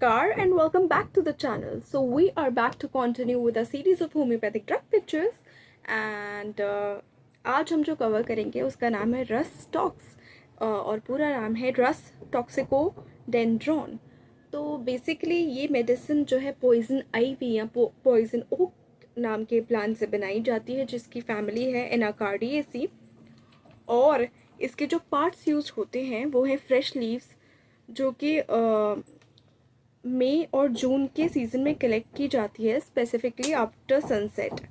Namaskar and welcome back to the channel. So we are back to continue with a series of homeopathic drug pictures and आज हम जो cover करेंगे उसका नाम है रस टॉक्स और पूरा नाम है रस टॉक्सिकोडेंड्रॉन। तो बेसिकली ये मेडिसिन जो है पॉइजन आइवी या पॉइजन ओक नाम के प्लांट से बनाई जाती है जिसकी फैमिली है एनाकार्डिएसी। और इसके जो पार्ट्स यूज होते हैं वो हैं फ्रेश लीव्स जो कि मई और जून के सीज़न में कलेक्ट की जाती है स्पेसिफिकली आफ्टर सनसेट,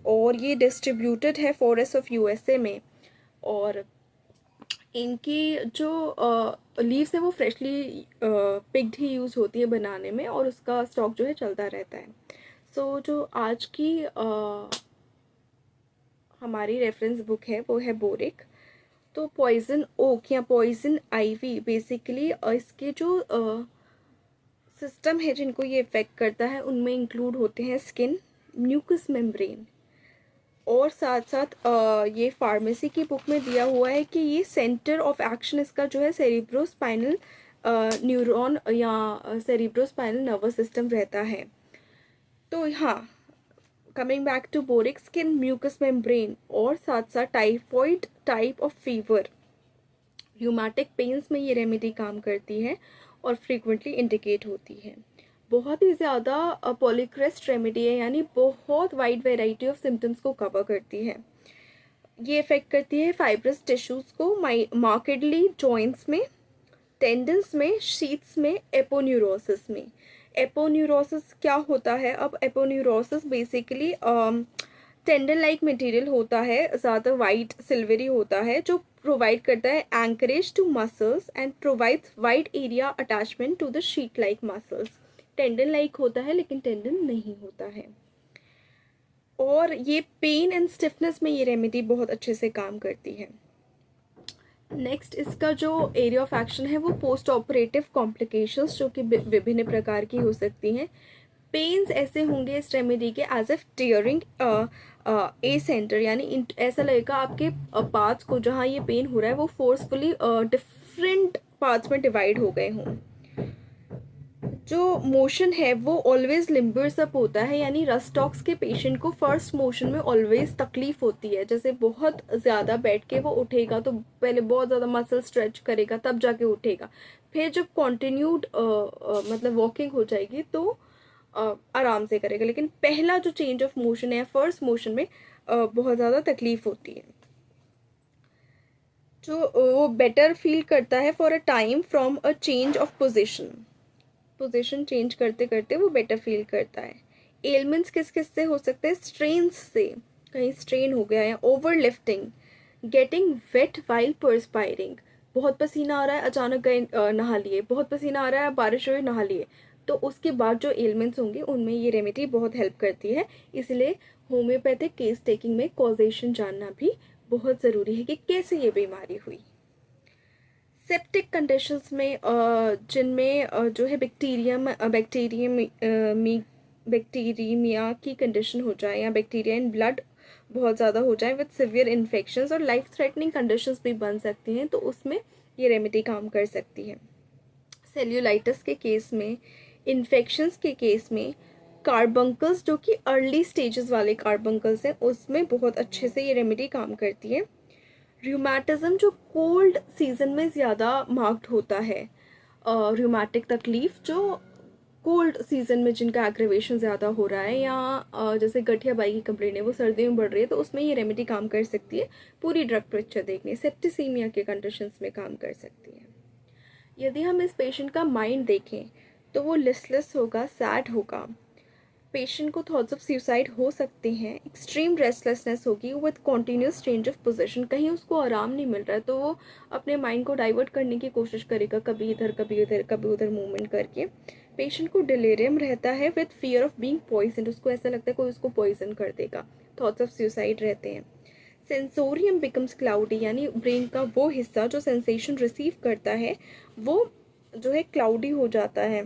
और ये डिस्ट्रीब्यूटेड है फॉरेस्ट ऑफ यूएसए में। और इनकी जो लीव्स है वो फ्रेशली पिक्ड ही यूज़ होती है बनाने में और उसका स्टॉक जो है चलता रहता है। सो जो आज की हमारी रेफरेंस बुक है वो है बोरिक। तो पॉइजन ओक या पॉइजन आइवी बेसिकली इसके जो सिस्टम है जिनको ये इफ़ेक्ट करता है उनमें इंक्लूड होते हैं स्किन, म्यूकस मेम्ब्रेन, और साथ साथ ये फार्मेसी की बुक में दिया हुआ है कि ये सेंटर ऑफ एक्शन इसका जो है सेरिब्रोस्पाइनल न्यूरॉन या सेरिब्रोस्पाइनल नर्वस सिस्टम रहता है। तो हाँ, coming back to boric, skin, mucous membrane और साथ साथ typhoid type of fever, rheumatic pains में ये रेमेडी काम करती है और फ्रीक्वेंटली इंडिकेट होती है। बहुत ही ज़्यादा पॉलीक्रेस्ट रेमेडी है, यानी बहुत वाइड वैरायटी ऑफ सिम्टम्स को कवर करती है। ये इफेक्ट करती है फाइब्रस टिश्यूज़ को मार्केडली जॉइंट्स में, टेंडन्स में, शीट्स में, एपोन्यूरोसिस में। एपोन्यूरोसिस क्या होता है? अब aponeurosis basically tendon like material होता है, ज़्यादा वाइट सिल्वरी होता है, जो प्रोवाइड करता है anchorage to muscles and provides wide area attachment to the sheet like muscles. Tendon like होता है लेकिन टेंडन नहीं होता है। और ये पेन एंड स्टिफनेस में ये रेमेडी बहुत अच्छे से काम करती है। नेक्स्ट, इसका जो एरिया ऑफ एक्शन है वो पोस्ट ऑपरेटिव कॉम्प्लिकेशंस जो कि विभिन्न प्रकार की हो सकती हैं। पेन्स ऐसे होंगे इस रेमेडी के एज एफ टीयरिंग ए सेंटर, यानी ऐसा लगेगा आपके पार्ट्स को जहाँ ये पेन हो रहा है वो फोर्सफुली डिफरेंट पार्ट्स में डिवाइड हो गए हों। जो मोशन है वो ऑलवेज लिम्बर्स अप होता है, यानी रस्टॉक्स के पेशेंट को फर्स्ट मोशन में ऑलवेज तकलीफ होती है। जैसे बहुत ज़्यादा बैठ के वो उठेगा तो पहले बहुत ज़्यादा मसल स्ट्रेच करेगा तब जाके उठेगा, फिर जब कॉन्टिन्यूड मतलब वॉकिंग हो जाएगी तो आराम से करेगा, लेकिन पहला जो चेंज ऑफ मोशन है फर्स्ट मोशन में बहुत ज़्यादा तकलीफ होती है। जो वो बेटर फील करता है for a time from a change of position change करते करते वो बेटर फील करता है। एलिमेंट्स किस किस से हो सकते हैं? स्ट्रेन्स से, कहीं स्ट्रेन हो गया, या over lifting, getting wet while perspiring, बहुत पसीना आ रहा है अचानक गए नहा लिए, बहुत पसीना आ रहा है बारिश हुई नहा लिए, तो उसके बाद जो एलिमेंट्स होंगे उनमें ये रेमेडी बहुत हेल्प करती है। इसलिए होम्योपैथिक केस टेकिंग में कॉजेशन जानना भी बहुत ज़रूरी है कि कैसे ये बीमारी हुई। सेप्टिक कंडीशंस में जिनमें जो है बैक्टीरियमिया की कंडीशन हो जाए या बैक्टीरिया इन ब्लड बहुत ज़्यादा हो जाए विद सिवियर इन्फेक्शंस और लाइफ थ्रेटनिंग कंडीशंस भी बन सकती हैं, तो उसमें ये रेमेडी काम कर सकती है। सेल्यूलाइटिस के केस में, इन्फेक्शंस के केस में, कार्बंकल्स जो कि अर्ली स्टेजेस वाले कार्बंकल्स हैं उसमें बहुत अच्छे से ये रेमेडी काम करती है। र्यूमेटिज्म जो कोल्ड सीजन में ज़्यादा मार्क्ड होता है, र्यूमेटिक तकलीफ जो कोल्ड सीजन में जिनका एग्रीवेशन ज़्यादा हो रहा है, या जैसे गठियाबाई की कंप्लेंट है वो सर्दियों में बढ़ रही है, तो उसमें ये रेमेडी काम कर सकती है। पूरी ड्रग पिक्चर देखने सेप्टिसीमिया के कंडीशंस में काम कर सकती है। यदि हम इस पेशेंट का माइंड देखें तो वो लिस्टलेस होगा, सैड होगा, पेशेंट को थॉट्स ऑफ सुसाइड हो सकते हैं, एक्सट्रीम रेस्टलेसनेस होगी with continuous change of position, कहीं उसको आराम नहीं मिल रहा है तो वो अपने माइंड को डाइवर्ट करने की कोशिश करेगा, कभी इधर कभी उधर कभी उधर मूवमेंट करके। पेशेंट को डिलेरियम रहता है with fear of being poison, उसको ऐसा लगता है कोई उसको पॉइजन कर देगा, थॉट्स ऑफ सुसाइड रहते हैं। सेंसोरियम बिकम्स क्लाउडी, यानी ब्रेन का वो हिस्सा जो सेंसेशन रिसीव करता है वो जो है क्लाउडी हो जाता है,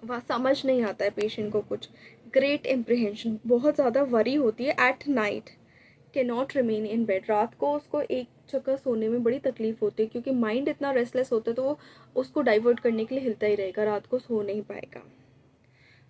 वहाँ समझ नहीं आता है पेशेंट को कुछ। ग्रेट एम्प्रीहेंशन, बहुत ज़्यादा वरी होती है at night, can not remain in bed, रात को उसको एक जगह सोने में बड़ी तकलीफ़ होती है, क्योंकि माइंड इतना रेस्टलेस होता है, तो वो उसको डाइवर्ट करने के लिए हिलता ही रहेगा, रात को सो नहीं पाएगा।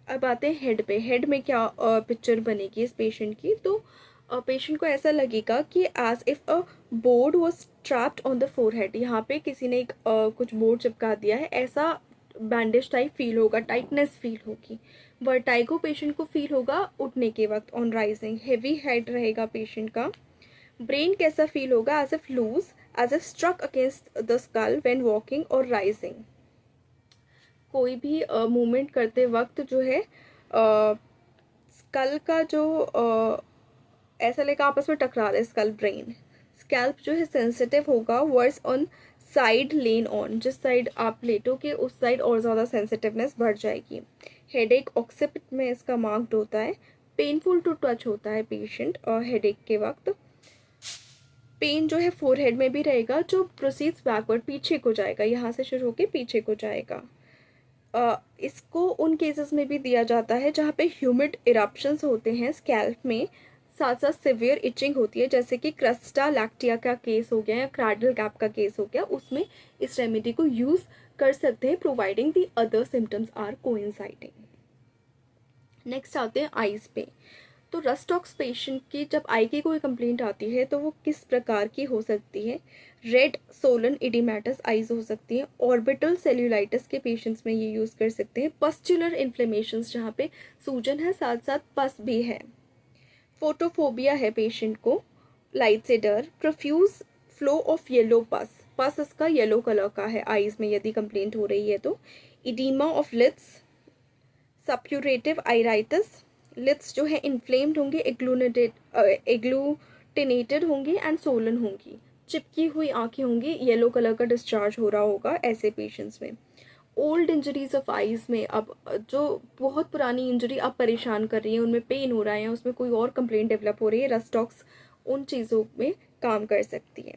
अब आते हैं हेड पे। हेड में क्या पिक्चर बनेगी इस पेशेंट की, तो पेशेंट को ऐसा लगेगा कि as if a board was trapped on the forehead. यहाँ पे किसी ने एक कुछ बोर्ड चिपका दिया है, ऐसा बैंडेज टाइप फील होगा, टाइटनेस फील होगी। वर्टाइगो पेशेंट को फील होगा उठने के वक्त ऑन राइजिंग। हेवी हेड रहेगा पेशेंट का। ब्रेन कैसा फील होगा, as if loose, as if struck against the skull when walking और राइजिंग। कोई भी मूवमेंट करते वक्त जो है स्कल का जो ऐसा लेकर आपस में टकरा रहे स्कल ब्रेन। स्कैल्प जो है सेंसिटिव होगा, worse on side lain on, जिस साइड आप लेटोगे उस साइड और ज़्यादा सेंसिटिवनेस बढ़ जाएगी। हेडेक ऑक्सिपिट में इसका मार्क्ड होता है। पेनफुल टू टच होता है पेशेंट और हेडेक के वक्त। पेन जो है फोरहेड में भी रहेगा, जो प्रोसीड्स बैकवर्ड, पीछे को जाएगा, यहाँ से शुरू होकर पीछे को जाएगा। इसको उन केसेस में भी दिया जाता है जहाँ पे ह्यूमिड इरप्शंस होते हैं स्कैल्प में, साथ साथ सिवियर इचिंग होती है, जैसे कि क्रस्टा लैक्टिया का केस हो गया या क्राडल कैप का केस हो गया। उसमें इस रेमेडी को यूज़ कर सकते हैं, providing the other symptoms are coinciding. Next आते हैं आइज़ पे। तो रस्टॉक्स पेशेंट की जब आई की कोई कंप्लेंट आती है तो वो किस प्रकार की हो सकती है। रेड सोलन इडिमेटस आइज हो सकती है। ऑर्बिटल सेल्यूलाइटिस के पेशेंट्स में ये यूज़ कर सकते हैं। पस्चुलर इन्फ्लेमेशंस, जहाँ पे सूजन है साथ साथ पस भी है। फोटोफोबिया है पेशेंट को, लाइट से डर। प्रोफ्यूज फ्लो ऑफ येलो पस, पस इसका येलो कलर का है आइज में यदि कंप्लेंट हो रही है तो। Oedema of leads, suppurative आइराइटिस, leads जो है इन्फ्लेम्ड होंगे, एग्लूटिनेटेड होंगी एंड सोलन होंगी, चिपकी हुई आंखें होंगी, येलो कलर का डिस्चार्ज हो रहा होगा ऐसे पेशेंट्स में। ओल्ड इंजरीज ऑफ आइज में, अब जो बहुत पुरानी इंजरी अब परेशान कर रही है, उनमें पेन हो रहा है, उसमें कोई और कंप्लेंट डेवलप हो रही है, रस्टॉक्स उन चीज़ों में काम कर सकती है।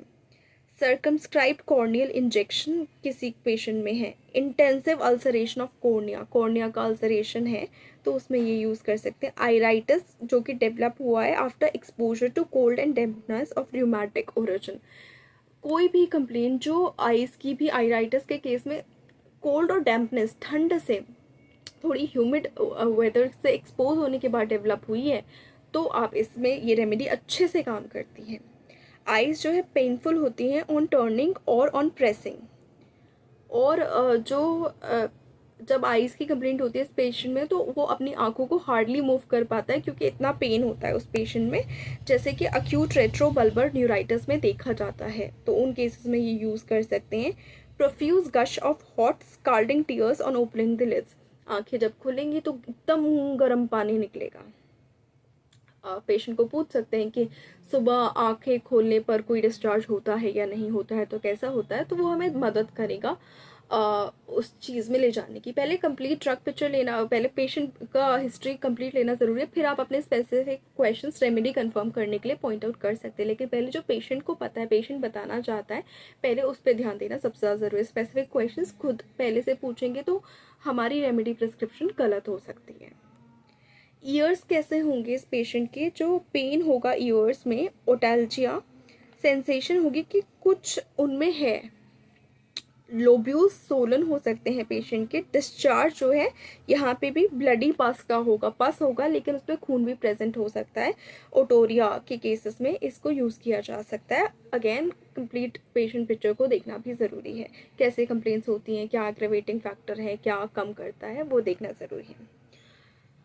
सर्कमस्क्राइब्ड कॉर्नियल इंजेक्शन किसी पेशेंट में है। Intensive ulceration of cornea, cornea का अल्सरेशन है तो उसमें ये यूज़ कर सकते हैं। आइराइटिस जो कि डेवलप हुआ है after exposure to cold and dampness of rheumatic origin. कोई भी कंप्लेंट जो आइस की भी आइराइटिस के केस में कोल्ड और डैम्पनेस, ठंड से, थोड़ी ह्यूमिड वेदर से एक्सपोज होने के बाद डेवलप हुई है, तो आप इसमें ये रेमेडी अच्छे से काम करती है। आइज़ जो है पेनफुल होती हैं ऑन टर्निंग और ऑन प्रेसिंग। और जब आइज़ की कंप्लेंट होती है इस पेशेंट में, तो वो अपनी आंखों को हार्डली मूव कर पाता है क्योंकि इतना पेन होता है उस पेशेंट में, जैसे कि अक्यूट रेट्रोबल्बर न्यूराइटिस में देखा जाता है, तो उन केसेस में ये यूज़ कर सकते हैं। Profuse gush of hot scalding tears on opening the lids, आंखें जब खुलेंगी तो एकदम गर्म पानी निकलेगा। पेशेंट को पूछ सकते हैं कि सुबह आंखें खोलने पर कोई डिस्चार्ज होता है या नहीं होता है, तो कैसा होता है, तो वो हमें मदद करेगा उस चीज़ में ले जाने की। पहले कंप्लीट ड्रग पिक्चर लेना, पहले पेशेंट का हिस्ट्री कंप्लीट लेना ज़रूरी है, फिर आप अपने स्पेसिफिक क्वेश्चंस रेमेडी कंफर्म करने के लिए पॉइंट आउट कर सकते हैं। लेकिन पहले जो पेशेंट को पता है, पेशेंट बताना चाहता है, पहले उस पर ध्यान देना सबसे ज़्यादा ज़रूरी है। स्पेसिफिक क्वेश्चंस खुद पहले से पूछेंगे तो हमारी रेमेडी प्रिस्क्रिप्शन गलत हो सकती है। ईयर्स कैसे होंगे इस पेशेंट के, जो पेन होगा ईयर्स में, ओटैल्जिया, सेंसेशन होगी कि कुछ उनमें है। लोब्यूल्स सोलन हो सकते हैं पेशेंट के। डिस्चार्ज जो है यहाँ पे भी ब्लडी पस का होगा, पस होगा लेकिन उसमें खून भी प्रेजेंट हो सकता है। ओटोरिया के केसेस में इसको यूज़ किया जा सकता है। अगेन कंप्लीट पेशेंट पिक्चर को देखना भी ज़रूरी है, कैसे कंप्लेंट्स होती हैं, क्या एग्रेवेटिंग फैक्टर है, क्या कम करता है, वो देखना ज़रूरी है।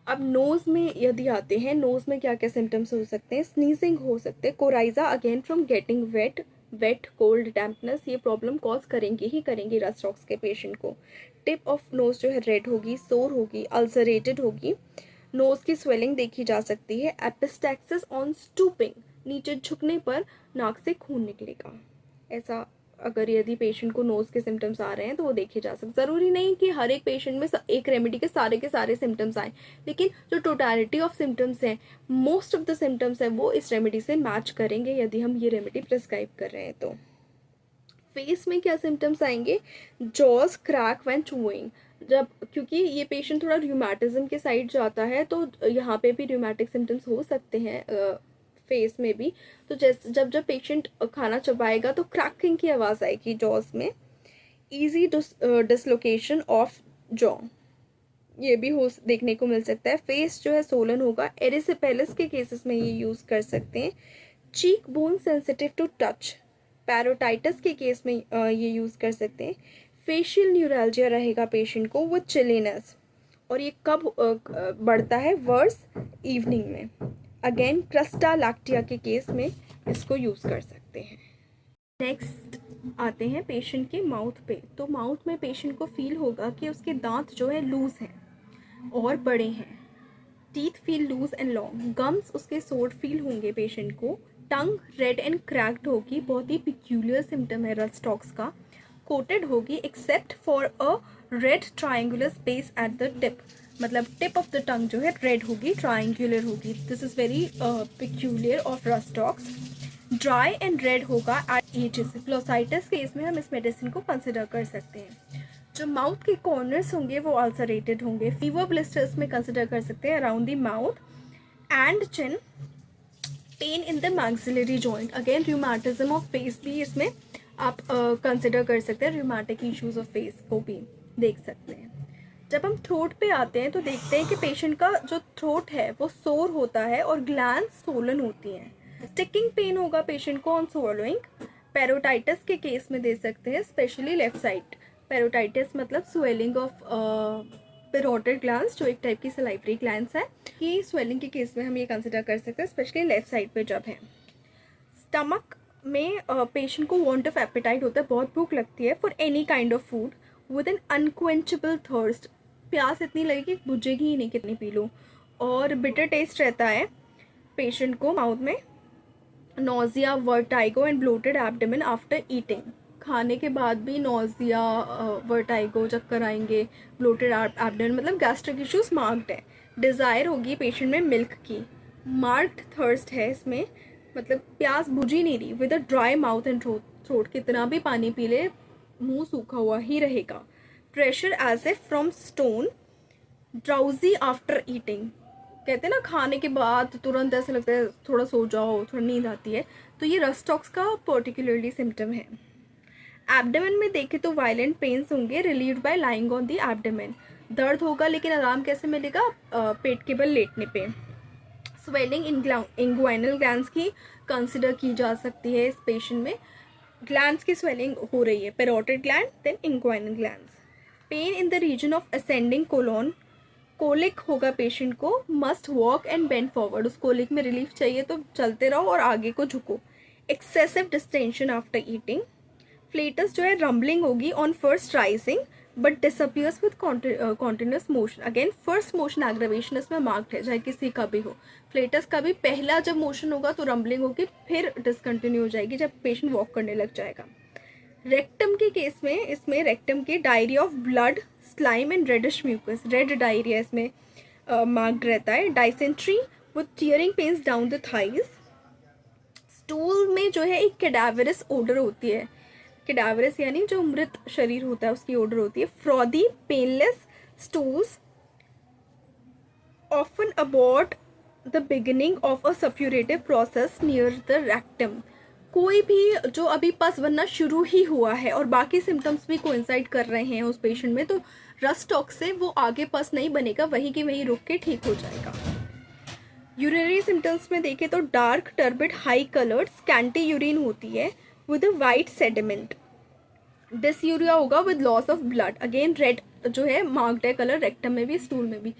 अब नोज़ में यदि आते हैं, नोज़ में क्या क्या सिम्टम्स हो सकते हैं। स्नीजिंग हो सकते हैं। Coryza again from getting wait cold dampness, ये प्रॉब्लम कॉज करेंगे ही करेंगी रस्टॉक्स के पेशेंट को। टिप ऑफ नोज़ जो है रेड होगी, सोर होगी, अल्सरेटेड होगी। नोज़ की स्वेलिंग देखी जा सकती है। एपिस्टैक्सिस ऑन स्टूपिंग, नीचे झुकने पर नाक से खून निकलेगा। ऐसा अगर यदि पेशेंट को नोज़ के सिम्टम्स आ रहे हैं तो वो देखे जा सकते। ज़रूरी नहीं कि हर एक पेशेंट में एक रेमेडी के सारे सिम्टम्स आए, लेकिन जो टोटलिटी ऑफ सिम्टम्स हैं, मोस्ट ऑफ द सिम्टम्स हैं, वो इस रेमेडी से मैच करेंगे यदि हम ये रेमेडी प्रिस्क्राइब कर रहे हैं तो। फेस में क्या सिम्टम्स आएंगे। जॉज क्रैक व्हेन चूइंग, जब, क्योंकि ये पेशेंट थोड़ा र्यूमेटिज्म के साइड जाता है तो यहाँ पे भी र्यूमेटिक सिम्टम्स हो सकते हैं फेस में भी। तो जैसे जब जब पेशेंट खाना चबाएगा तो क्रैकिंग की आवाज़ आएगी जॉस में। ईजी डिसलोकेशन ऑफ जॉ, ये भी हो देखने को मिल सकता है। फेस जो है सोलन होगा। एरिसिपेलस के केसेस में ये यूज़ कर सकते हैं। Cheek bone sensitive to touch, parotitis के केस में ये यूज़ कर सकते हैं। फेशियल न्यूरल्जिया रहेगा पेशेंट को विद चिलीनेस, और ये कब बढ़ता है, वर्स इवनिंग में। अगेन क्रस्टा लैक्टिया के केस में इसको यूज़ कर सकते हैं। नेक्स्ट आते हैं पेशेंट के माउथ पे। तो माउथ में पेशेंट को फील होगा कि उसके दांत जो है लूज हैं और बड़े हैं। Teeth feel loose and long. Gums उसके सोर्ड फील होंगे पेशेंट को। टंग रेड एंड क्रैक्ड होगी, बहुत ही पिक्यूलियर सिम्टम है रस्टॉक्स का। कोटेड होगी except for a red triangular space at the tip, मतलब टिप ऑफ द टंग जो है रेड होगी, ट्राइंगुलर होगी। This is very peculiar of rhus tox. Dry and red होगा एट एजेस। ग्लोसाइटिस केस में हम इस मेडिसिन को कंसिडर कर सकते हैं। जो माउथ के कॉर्नर्स होंगे वो अल्सरेटेड होंगे। फीवर ब्लिस्टर्स में कंसिडर कर सकते हैं around the mouth and chin. Pen in the maxillary joint, again rheumatism of face भी इसमें आप कंसिडर कर सकते हैं। रूमेटिक इश्यूज ऑफ फेस को भी देख सकते हैं। जब हम थ्रोट पे आते हैं तो देखते हैं कि पेशेंट का जो थ्रोट है वो सोर होता है और ग्लैंड्स सोलन होती हैं। स्टिकिंग पेन होगा पेशेंट को ऑन स्वॉलोइंग। पैरोटाइटिस के केस में दे सकते हैं, स्पेशली लेफ्ट साइड। पैरोटाइटिस मतलब स्वेलिंग ऑफ पेरोटिड ग्लैंड्स, जो एक टाइप की सलाइवरी ग्लैंड्स है, कि स्वेलिंग के केस में हम ये कंसिडर कर सकते हैं, स्पेशली लेफ्ट साइड पे जब है। स्टमक में पेशेंट को वांट ऑफ एपेटाइट होता है, बहुत भूख लगती है for any kind of food with an unquenchable thirst, प्यास इतनी लगेगी बुझेगी ही नहीं कितनी पी लो। और बिटर टेस्ट रहता है पेशेंट को माउथ में। Nausea, vertigo and bloated abdomen after eating, खाने के बाद भी नोजिया, वर्टाइगो, चक्कर आएंगे, ब्लोटेड एब्डोमेन, मतलब गैस्ट्रिक इश्यूज मार्क्ड है। डिज़ायर होगी पेशेंट में मिल्क की। मार्क्ड थर्स्ट है इसमें, मतलब प्यास बुझी नहीं रही। With a dry mouth and throat, कितना भी पानी पी ले मुंह सूखा हुआ ही रहेगा। Pressure as a from stone. Drowsy after eating, कहते हैं ना खाने के बाद तुरंत ऐसा लगता है थोड़ा सो जाओ, थोड़ा नींद आती है, तो ये रस्टॉक्स का पर्टिकुलरली सिम्टम है। एब्डोमेन में देखें तो वायलेंट पेन्स होंगे, relieved by lying on the abdomen. दर्द होगा लेकिन आराम कैसे मिलेगा, पेट के बल लेटने पे। स्वेलिंग इंग्वाइनल ग्लैंड्स की कंसिडर की जा सकती है इस पेशेंट में। ग्लैंड्स की स्वेलिंग हो रही है, parotid gland then inguinal glands. Pain in the region of ascending colon. Colic होगा पेशेंट को। Must walk and bend forward, उस कोलिक में रिलीफ चाहिए तो चलते रहो और आगे को झुको। Excessive distension after eating. Flatus जो है रंबलिंग होगी on first rising but disappears with continuous motion. Again first motion aggravation इसमें मार्क्ड है, चाहे किसी का भी हो। फ्लेटस का भी पहला जब मोशन होगा तो रंबलिंग होगी, फिर डिसकंटिन्यू हो जाएगी जब पेशेंट वॉक करने लग जाएगा। रेक्टम के केस में, इसमें रेक्टम के diarrhoea of blood, slime and reddish mucus, red diarrhoea इसमें मार्क्ड रहता है। Dysentery with tearing pains down the thighs. Stool में जो है एक कैडावरस ओडर होती है, कैडावरस यानी जो मृत शरीर होता है उसकी ओडर होती है। Frothy painless stools often about the beginning of a suppurative process near the rectum. कोई भी जो अभी पस बनना शुरू ही हुआ है और बाकी सिम्टम्स भी कोइंसाइड कर रहे हैं उस पेशेंट में, तो रस्टॉक्स से वो आगे पस नहीं बनेगा, वहीं की वहीं रुक के ठीक हो जाएगा। यूरिनरी सिम्टम्स में देखें तो dark turbid high coloured scanty urine होती है with a white sediment. Dysuria होगा with loss of blood. Again red जो है मार्क्ड है कलर, रेक्टम में भी, स्टूल में भी।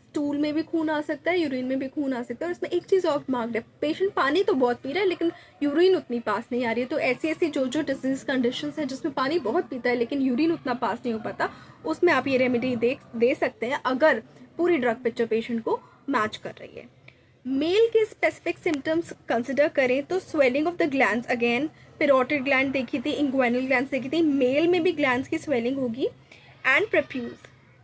स्टूल में भी खून आ सकता है, यूरिन में भी खून आ सकता है। और इसमें एक चीज़ और मार्क्ड है, पेशेंट पानी तो बहुत पी रहा है लेकिन यूरिन उतनी पास नहीं आ रही है। तो ऐसी ऐसी जो डिजीज कंडीशंस हैं जिसमें पानी बहुत पीता है लेकिन यूरिन उतना पास नहीं हो पाता, उसमें आप ये रेमेडी दे सकते हैं अगर पूरी ड्रग पिक्चर पेशेंट को मैच कर रही है। मेल के स्पेसिफिक सिम्टम्स कंसिडर करें तो swelling of the glands, again parotid gland देखी थी, इंग्वाइनल ग्लैंड्स देखी थी, मेल में भी ग्लैंड्स की स्वेलिंग होगी। एंड प्रेप्यूज।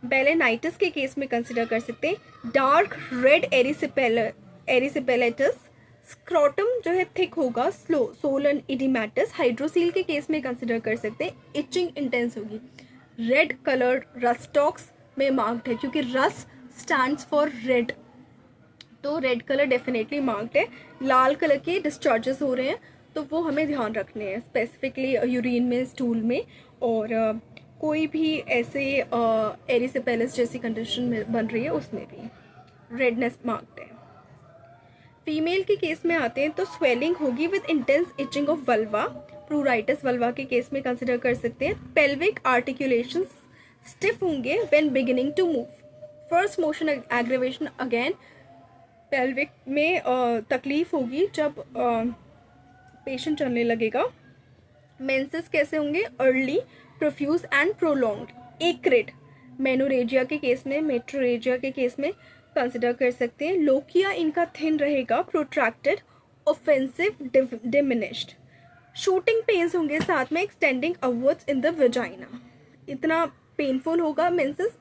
बेलेनाइटिस के केस में कंसिडर कर सकते हैं डार्क रेड एरिसिपेलेटस। स्क्रोटम जो है थिक होगा, स्लो सोलन इडिमेटस। हाइड्रोसील के केस में कंसिडर कर सकते हैं इचिंग इंटेंस होगी। रेड कलर रस्टॉक्स में मार्क्ड है क्योंकि रस स्टैंड्स फॉर रेड। तो रेड कलर डेफिनेटली मार्क्ड है। लाल कलर के डिस्चार्जेस हो रहे हैं तो वो हमें ध्यान रखने हैं, स्पेसिफिकली यूरिन में, स्टूल में, और कोई भी ऐसे एरिसिपेलिस जैसी कंडीशन में बन रही है उसमें भी रेडनेस मार्क्ड है। फीमेल के केस में आते हैं तो स्वेलिंग होगी with intense itching of vulva, pruritus vulva के केस में कंसिडर कर सकते हैं। पेल्विक आर्टिकुलेशंस स्टिफ होंगे when beginning to move. First motion aggravation, again pelvic में तकलीफ होगी जब पेशेंट चलने लगेगा। मेंसेस कैसे होंगे? Early, profuse and prolonged, acrid menorrhagia के केस में, मेट्रोरेजिया के केस में कंसिडर कर सकते हैं। लोकिया इनका थिन रहेगा, protracted, offensive, diminished. Shooting pains होंगे साथ में, extending upwards in the vagina, इतना पेनफुल होगा मेंसेस।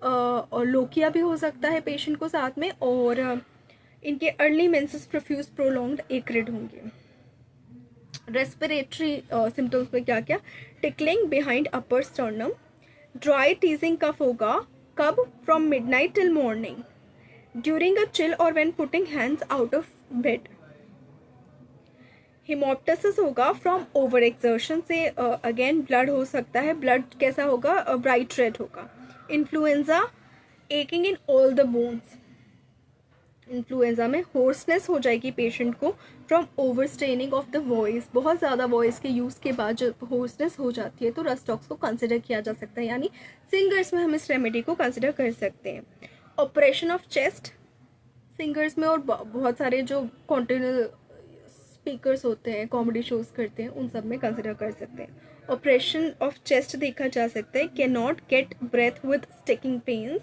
और लोकिया भी हो सकता है पेशेंट को साथ में, और इनके early menses, profuse, prolonged, acrid होंगे। रेस्पिरेटरी सिम्टम्स में क्या क्या? Tickling behind upper sternum, dry teasing cough होगा, कब? From midnight till morning, during a chill और when putting hands out of bed. Haemoptysis होगा फ्रॉम ओवर एक्सर्शन से, again blood हो सकता है, ब्लड कैसा होगा? ब्राइट रेड होगा। Influenza, aching in all the bones, influenza में होर्सनेस हो जाएगी पेशेंट को from over straining of the voice, बहुत ज़्यादा वॉइस के यूज़ के बाद जब होर्सनेस हो जाती है तो रस्टॉक्स को कंसिडर किया जा सकता है, यानी सिंगर्स में हम इस रेमेडी को कंसिडर कर सकते हैं। ऑपरेशन ऑफ चेस्ट, सिंगर्स में और बहुत सारे जो कॉन्टिन्यू स्पीकर्स होते हैं, कॉमेडी शोज करते हैं, उन सब में कंसिडर कर सकते हैं। ऑपरेशन ऑफ चेस्ट देखा जा सकता है। Can not get breath with sticking pains.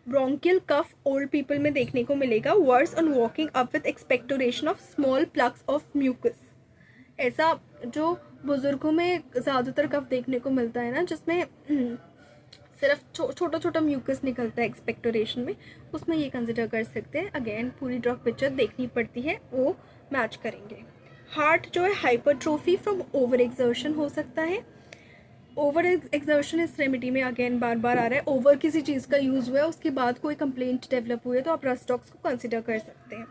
Bronchial cough old people में देखने को मिलेगा। Worse on walking up with expectoration of small plugs of mucus, ऐसा जो बुजुर्गों में ज़्यादातर कफ देखने को मिलता है ना, जिसमें सिर्फ छोटा छोटा म्यूकस निकलता है एक्सपेक्टोरेशन में, उसमें ये कंसिडर कर सकते हैं। अगेन पूरी ड्रग पिक्चर देखनी पड़ती है, वो मैच करेंगे। हार्ट जो है, हाइपरट्रोफी फ्रॉम ओवर एक्सर्शन हो सकता है। ओवर एक्सर्शन इस रेमेडी में अगेन बार बार आ रहा है। ओवर किसी चीज़ का यूज़ हुआ है, उसके बाद कोई कंप्लेंट डेवलप हुई है तो आप रस्टॉक्स को कंसिडर कर सकते हैं।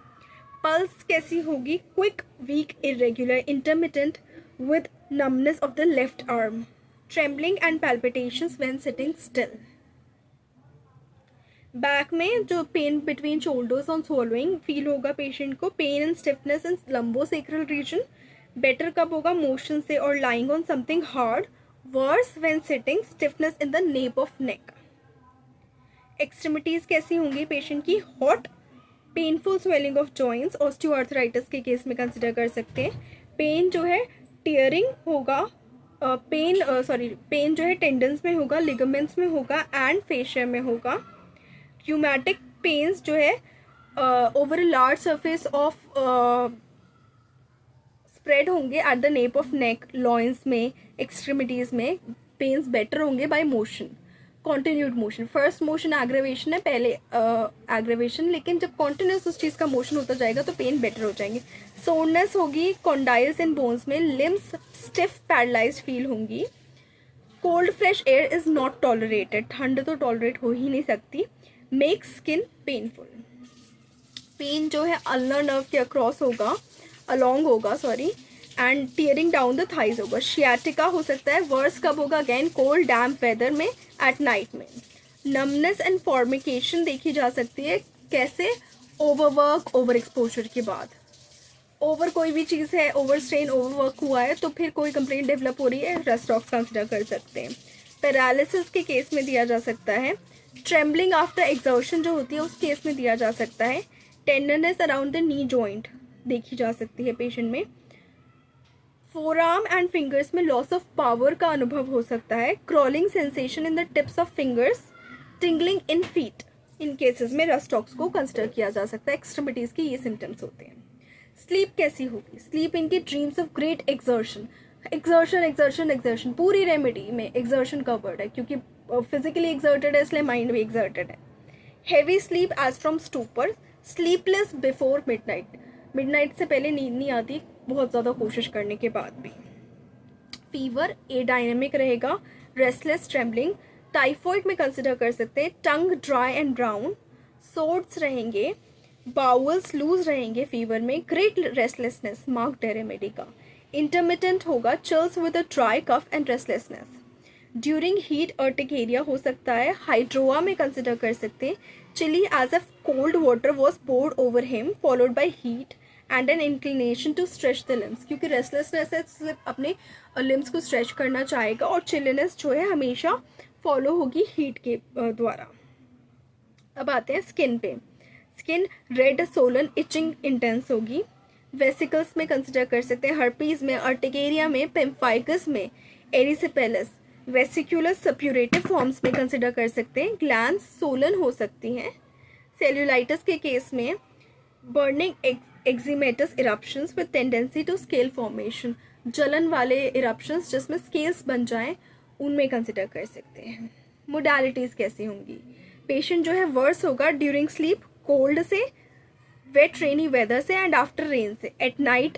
पल्स कैसी होगी? Quick, weak, irregular, intermittent, with numbness of the left arm, trembling and palpitations when sitting still. Back में जो pain between shoulders on swallowing feel होगा पेशेंट को। Pain and stiffness in lumbosacral region. Better कब होगा? Motion से और lying on something hard. Worse when sitting, stiffness in the nape of neck. Extremities कैसी होंगी पेशेंट की? Hot, painful swelling of joints, osteoarthritis के केस में कंसिडर कर सकते हैं। पेन जो है टीयरिंग होगा, पेन जो है टेंडन्स में होगा, लिगामेंट्स में होगा एंड फेशिया में होगा। र्यूमेटिक पेन्स जो है over large surface of spread होंगे at the nape of neck, loins में, एक्सट्रीमिटीज़ में पेन्स बेटर होंगे by motion, continued motion. First motion aggravation है, पहले एग्रेवेशन, लेकिन जब कॉन्टिन्यूस उस चीज़ का मोशन होता जाएगा तो पेन बेटर हो जाएंगे। सोरनेस होगी कॉन्डाइल्स इन बोन्स में, लिम्स स्टिफ पैरालाइज्ड फील होंगी। Cold fresh air is not tolerated, ठंड तो टॉलरेट हो ही नहीं सकती। मेक स्किन पेनफुल, पेन जो है अल्नर नर्व के अक्रॉस होगा, अलोंग होगा sorry, and tearing down the thighs होगा। शियाटिका हो सकता है। वर्स कब होगा? अगेन कोल्ड डैम्प वेदर में, एट नाइट में। नमनेस एंड फॉर्मिकेशन देखी जा सकती है, कैसे? ओवरवर्क, ओवर एक्सपोजर के बाद। ओवर कोई भी चीज़ है, ओवर स्ट्रेन, ओवरवर्क हुआ है तो फिर कोई कंप्लेंट डेवलप हो रही है, रस्टॉक्स कंसिडर कर सकते हैं। पैरालिसिस के केस में दिया जा सकता है। ट्रेम्बलिंग आफ्टर एक्सर्शन जो होती है उस केस में दिया जा सकता है। Tenderness around the knee joint देखी जा सकती है पेशेंट में। फोरआर्म एंड फिंगर्स में लॉस ऑफ पावर का अनुभव हो सकता है। Crawling sensation in the tips of fingers, tingling in feet, in cases में रस्टॉक्स को कंसिडर किया जा सकता है। एक्सट्रीमिटीज़ के ये सिम्टम्स होते हैं। स्लीप कैसी होगी? स्लीप इनकी dreams of great exertion, exertion exertion exertion, पूरी रेमेडी में एक्सर्शन का वर्ड है क्योंकि फिजिकली एक्सर्टेड है इसलिए माइंड भी एक्सर्टेड है। Heavy sleep as from stupor, sleepless before midnight, midnight से पहले नींद नहीं आती बहुत ज़्यादा कोशिश करने के बाद भी। फीवर ए डायनेमिक रहेगा, रेस्टलेस, ट्रेम्बलिंग, टाइफॉइड में कंसिडर कर सकते हैं। Tongue dry and brown, sores रहेंगे, बाउल्स लूज रहेंगे फीवर में, ग्रेट रेस्टलेसनेस मार्क है रेमेडी का। इंटरमिटेंट होगा, chills with a dry cough and restlessness. During heat urticaria हो सकता है, हाइड्रोआ में कंसिडर कर सकते हैं। Chilly as a cold water was poured over him followed by heat and an inclination to stretch the limbs, क्योंकि restlessness है, सिर्फ अपने लिम्स को स्ट्रेच करना चाहेगा, और चिलीनेस जो है हमेशा फॉलो होगी हीट के द्वारा। अब आते हैं स्किन पे। Skin red, swollen, itching intense होगी। वेसिकल्स में कंसिडर कर सकते हैं, हर्पीज में, अर्टिकेरिया में, पेम्फाइकस में, एरिसिपेलस, वेसिकुलर सप्यूरेटिव फॉर्म्स में कंसिडर कर सकते हैं। ग्लैंड्स सोलन हो सकती हैं। सेल्यूलाइटिस के केस में burning eczematous eruptions with tendency to scale formation, जलन वाले इरप्शंस जिसमें स्केल्स बन जाएं, उनमें कंसिडर कर सकते हैं। मोडालिटीज़ कैसी होंगी? पेशेंट जो है वर्स होगा ड्यूरिंग स्लीप, कोल्ड से, वेट रेनी वेदर से एंड आफ्टर रेन से। एट नाइट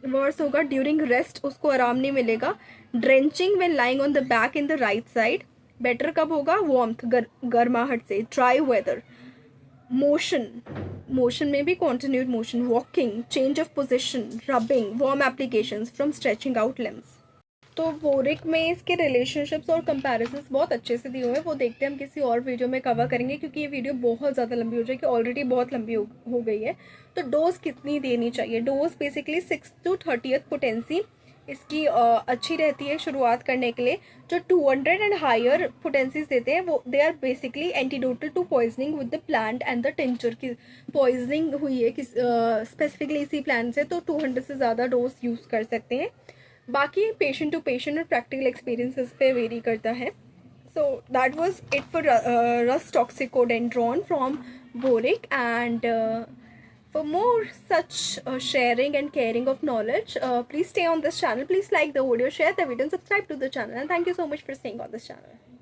वर्स होगा ड्यूरिंग रेस्ट, उसको आराम नहीं मिलेगा। Drenching when lying on the back in the right side. Better कब होगा? वार्मथ, गर्माहट से। Dry weather. मोशन में भी continued motion, walking, change of position, rubbing, warm applications from stretching out limbs. तो बोरिक में इसके रिलेशनशिप्स और कंपैरिजंस बहुत अच्छे से दिए हुए हैं, वो देखते हैं हम किसी और वीडियो में कवर करेंगे, क्योंकि ये वीडियो बहुत ज़्यादा लंबी हो जाएगी, ऑलरेडी बहुत लंबी हो गई है। तो डोज कितनी देनी चाहिए? Dose basically 6 to 30th potency इसकी अच्छी रहती है शुरुआत करने के लिए। जो 200 एंड हायर पोटेंसीज देते हैं वो they are basically antidotal to poisoning with the plant and the tincture की पॉइजनिंग हुई है किस स्पेसिफिकली इसी प्लांट से, तो 200 से ज़्यादा डोज यूज़ कर सकते हैं। बाकी पेशेंट टू पेशेंट और प्रैक्टिकल एक्सपीरियंसेस पे वेरी करता है। So that was it for Rhus toxicodendron from Boericke, and for more such sharing and caring of knowledge, please stay on this channel. Please like the video, share the video and subscribe to the channel, and thank you so much for staying on this channel.